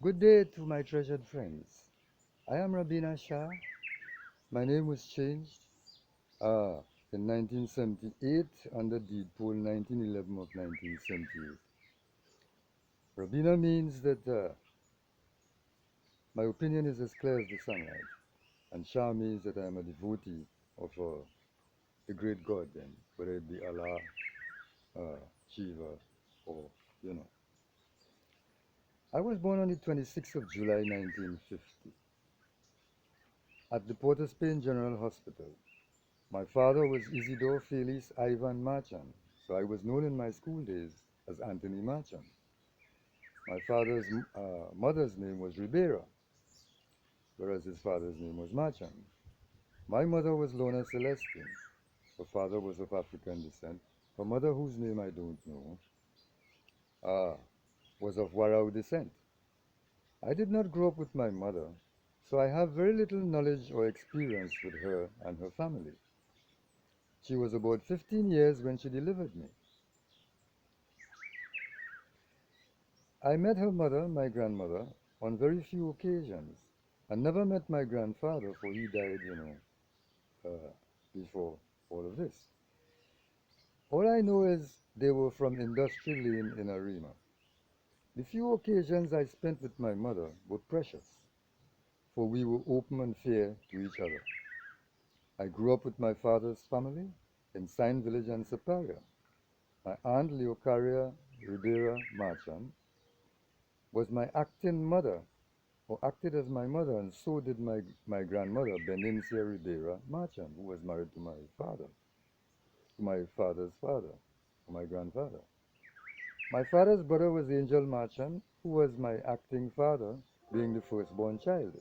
Good day to my treasured friends. I am Rabina Shah. My name was changed in 1978 under Deed Poll 1911 of 1978. Rabina means that my opinion is as clear as the sunlight, and Shah means that I am a devotee of the great God, then, whether it be Allah, Shiva, or you know. I was born on the 26th of July 1950 at the Port of Spain General Hospital. My father was Isidore Felix Ivan Marchand, so I was known in my school days as Anthony Marchand. My father's mother's name was Ribera, whereas his father's name was Marchand. My mother was Lona Celestine. Her father was of African descent. Her mother, whose name I don't know, uh, was of Warao descent. I did not grow up with my mother, so I have very little knowledge or experience with her and her family. She was about 15 years when she delivered me. I met her mother, my grandmother, on very few occasions. I never met my grandfather, for he died, before all of this. All I know is they were from Industry Lane in Arima. The few occasions I spent with my mother were precious, for we were open and fair to each other. I grew up with my father's family in Sign Village and Superior. My aunt Leocaria Ribera Marchand was my acting mother, or acted as my mother, and so did my grandmother, Benincia Ribera Marchand, who was married to my father's father, to my grandfather. My father's brother was Angel Marchand, who was my acting father, being the firstborn child.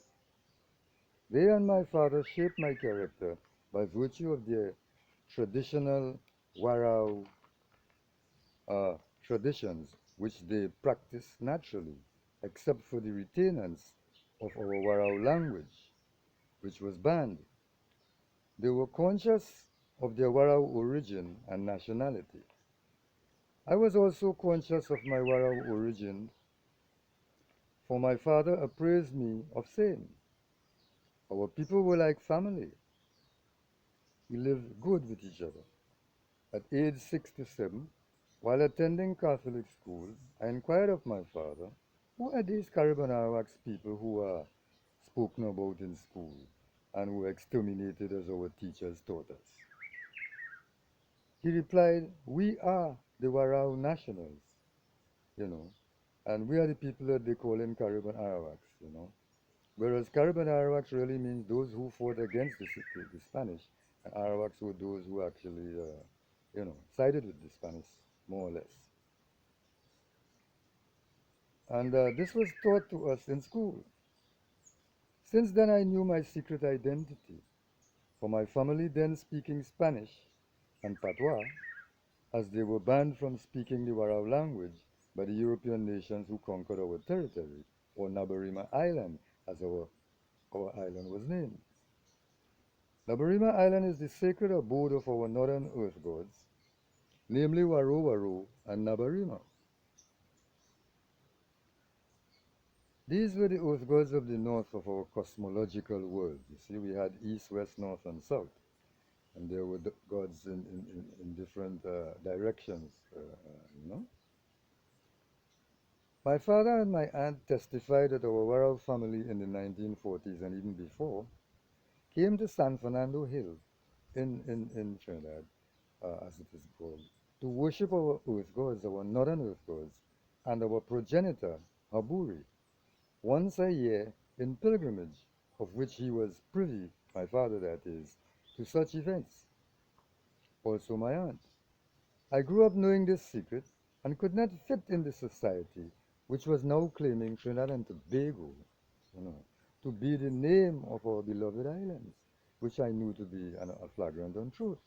They and my father shaped my character by virtue of their traditional Warao traditions, which they practice naturally, except for the retainance of our Warao language, which was banned. They were conscious of their Warao origin and nationality. I was also conscious of my Warao origin, for my father appraised me of saying, our people were like family. We lived good with each other. At age 6 to 7, while attending Catholic school, I inquired of my father, who are these Caribbean Arawaks people who are spoken about in school and were exterminated as our teachers taught us? He replied, we are the Warao nationals, you know, and we are the people that they call in Caribbean Arawaks, you know. Whereas Caribbean Arawaks really means those who fought against the Spanish, and Arawaks were those who actually, sided with the Spanish, more or less. And this was taught to us in school. Since then, I knew my secret identity, for my family then speaking Spanish and Patois, as they were banned from speaking the Warao language by the European nations who conquered our territory, or Nabarima Island, as our island was named. Nabarima Island is the sacred abode of our northern earth gods, namely Warao and Nabarima. These were the earth gods of the north of our cosmological world. You see, we had east, west, north, and south. And there were gods in different directions, you know. My father and my aunt testified that our Warao family in the 1940s and even before came to San Fernando Hill in Trinidad, as it is called, to worship our earth gods, our northern earth gods, and our progenitor, Haburi, once a year in pilgrimage, of which he was privy, my father that is, to such events. Also my aunt. I grew up knowing this secret and could not fit in the society which was now claiming Trinidad and Tobago, you know, to be the name of our beloved islands, which I knew to be a flagrant untruth.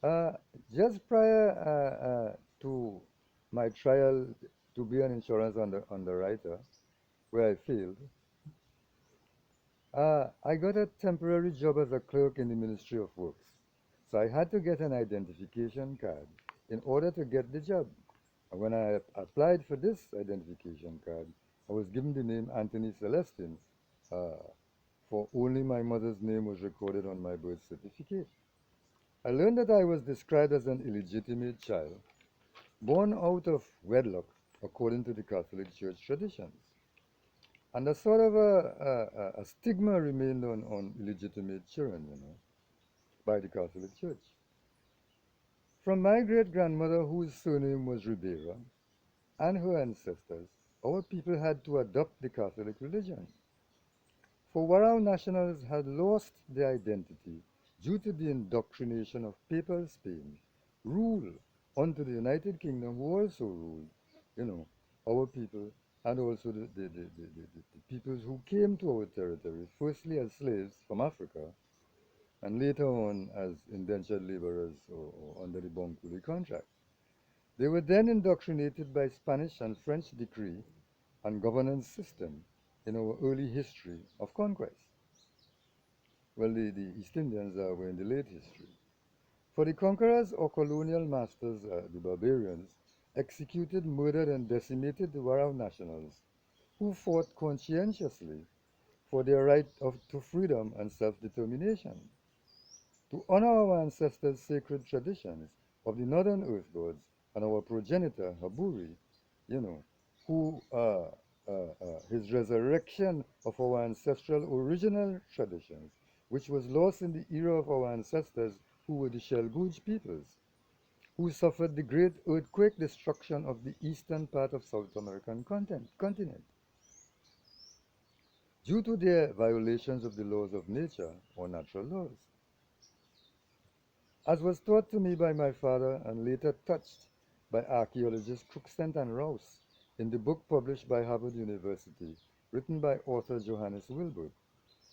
Uh, just prior to my trial to be an insurance underwriter, where I failed, I got a temporary job as a clerk in the Ministry of Works. So I had to get an identification card in order to get the job. And when I applied for this identification card, I was given the name Anthony Celestine, uh, for only my mother's name was recorded on my birth certificate. I learned that I was described as an illegitimate child, born out of wedlock, according to the Catholic Church traditions. And a sort of a stigma remained on illegitimate children, by the Catholic Church. From my great grandmother, whose surname was Ribera, and her ancestors, our people had to adopt the Catholic religion. For Warao nationals had lost their identity due to the indoctrination of Papal Spain, rule onto the United Kingdom, who also ruled, you know, our people and also the peoples who came to our territory, firstly as slaves from Africa, and later on as indentured laborers or under the bon coulis contract. They were then indoctrinated by Spanish and French decree and governance system in our early history of conquest. Well, the East Indians were in the late history. For the conquerors or colonial masters, the barbarians, executed, murdered, and decimated the Warao nationals, who fought conscientiously for their right to freedom and self-determination. To honor our ancestors' sacred traditions of the northern earth gods and our progenitor, Haburi, you know, who, his resurrection of our ancestral original traditions, which was lost in the era of our ancestors who were the Shelguj peoples, who suffered the great earthquake destruction of the eastern part of South American continent. Due to their violations of the laws of nature or natural laws. As was taught to me by my father and later touched by archaeologists Crookston and Rouse in the book published by Harvard University, written by author Johannes Wilbert,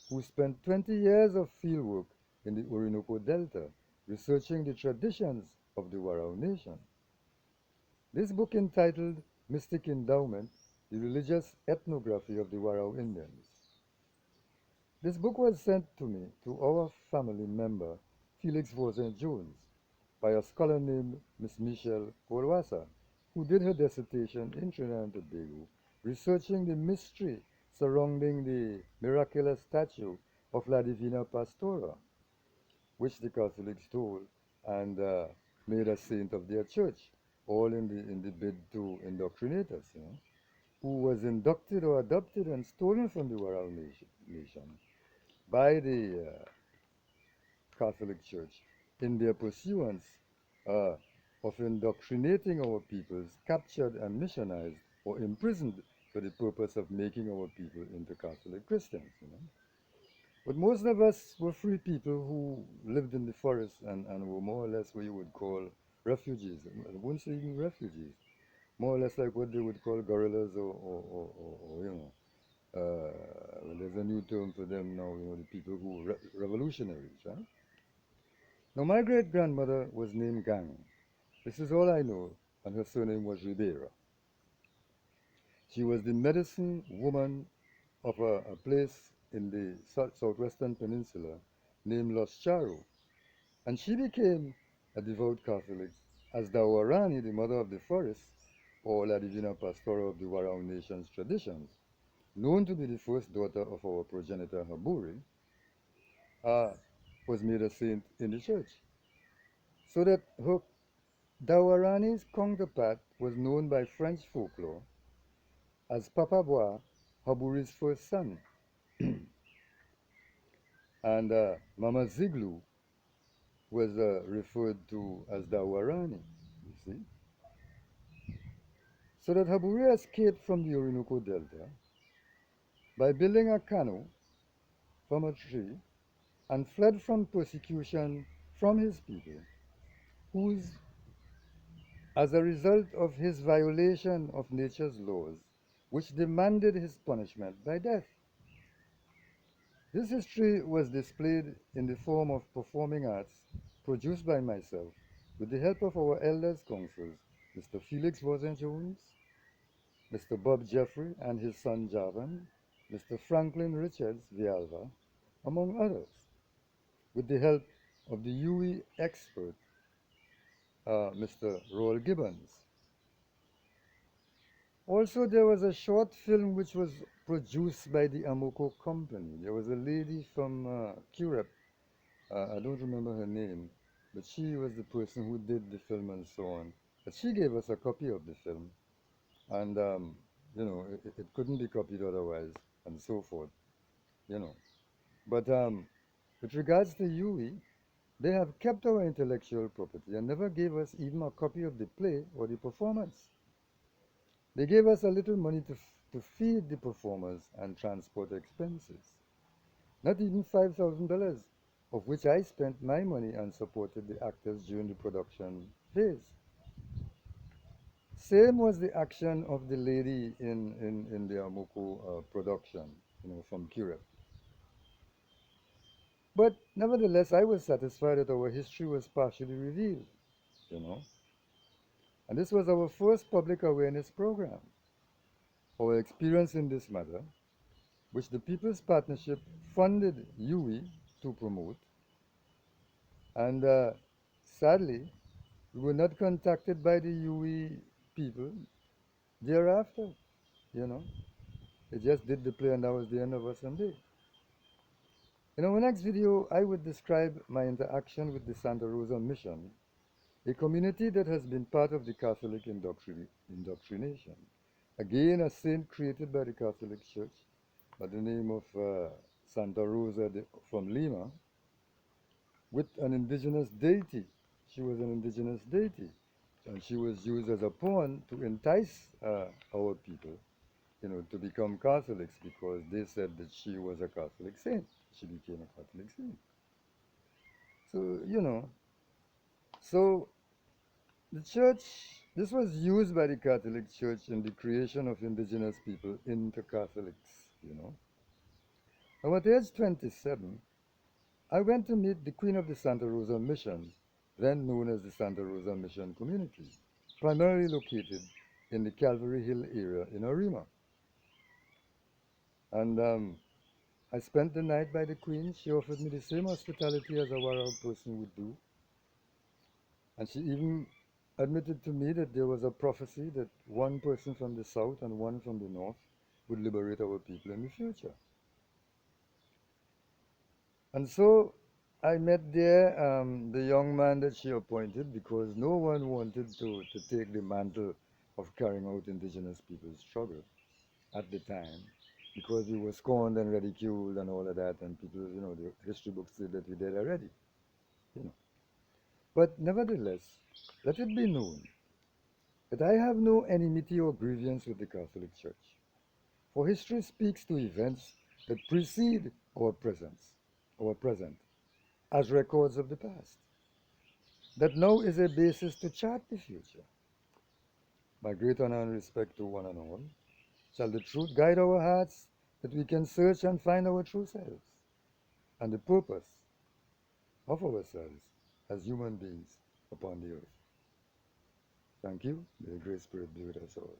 who spent 20 years of fieldwork in the Orinoco Delta researching the traditions of the Warao Nation. This book, entitled Mystic Endowment, the Religious Ethnography of the Warao Indians. This book was sent to me, to our family member, Felix Voisin Jones, by a scholar named Miss Michelle Korwasa, who did her dissertation in Trinidad and Tobago, researching the mystery surrounding the miraculous statue of La Divina Pastora, which the Catholics stole and made a saint of their church, all in the bid to indoctrinate us, who was inducted or adopted and stolen from the Warao nation by the Catholic Church in their pursuance uh, of indoctrinating our peoples, captured and missionized or imprisoned for the purpose of making our people into Catholic Christians. But most of us were free people who lived in the forest and were more or less what you would call refugees. I wouldn't say even refugees. More or less like what they would call guerrillas well, there's a new term for them now, the people who were revolutionaries, right? Now, my great grandmother was named Gang. This is all I know, and her surname was Ribera. She was the medicine woman of a place in the southwestern peninsula named Los Charo, and she became a devout Catholic as Dawarani, the mother of the forest, or La Divina Pastora of the Warao Nation's traditions, known to be the first daughter of our progenitor Haburi, uh, was made a saint in the church. So that her Dawarani's counterpart was known by French folklore as Papa Bois, Haburi's first son, and Mama Ziglu was referred to as Dawarani, you see. So that Haburi escaped from the Orinoco Delta by building a canoe from a tree and fled from persecution from his people, whose, as a result of his violation of nature's laws, which demanded his punishment by death. This history was displayed in the form of performing arts produced by myself with the help of our elders' councils, Mr. Felix Voisin Jones, Mr. Bob Jeffrey and his son Javan, Mr. Franklin Richards Vialva, among others, with the help of the UE expert, Mr. Roel Gibbons. Also, there was a short film which was produced by the Amoco company. There was a lady from Curep, I don't remember her name, but she was the person who did the film and so on. But she gave us a copy of the film, and it couldn't be copied otherwise, and so forth, you know. But with regards to UE, they have kept our intellectual property and never gave us even a copy of the play or the performance. They gave us a little money to feed the performers and transport expenses. Not even $5,000, of which I spent my money and supported the actors during the production phase. Same was the action of the lady in the Amuku production, from Curep. But nevertheless, I was satisfied that our history was partially revealed, you know. And this was our first public awareness program. Our experience in this matter, which the People's Partnership funded UE to promote, and sadly, we were not contacted by the UE people thereafter, you know. They just did the play and that was the end of our Sunday. In our next video, I would describe my interaction with the Santa Rosa Mission, a community that has been part of the Catholic indoctrination. Again, a saint created by the Catholic Church by the name of Santa Rosa from Lima, with an indigenous deity. She was an indigenous deity, and she was used as a pawn to entice our people, to become Catholics because they said that she was a Catholic saint. She became a Catholic saint. So, so the church, this was used by the Catholic Church in the creation of indigenous people into Catholics, Now at age 27, I went to meet the Queen of the Santa Rosa Mission, then known as the Santa Rosa Mission Community, primarily located in the Calvary Hill area in Arima. And I spent the night by the Queen. She offered me the same hospitality as a Warao person would do. And she even admitted to me that there was a prophecy that one person from the south and one from the north would liberate our people in the future. And so I met there the young man that she appointed because no one wanted to take the mantle of carrying out indigenous people's struggle at the time because we were scorned and ridiculed and all of that, and people, the history books said that we did already, you know. But nevertheless, let it be known that I have no enmity or grievance with the Catholic Church, for history speaks to events that precede our present, as records of the past. That now is a basis to chart the future. By great honor and respect to one and all, shall the truth guide our hearts that we can search and find our true selves and the purpose of ourselves as human beings upon the earth. Thank you. May the Great Spirit be with us all.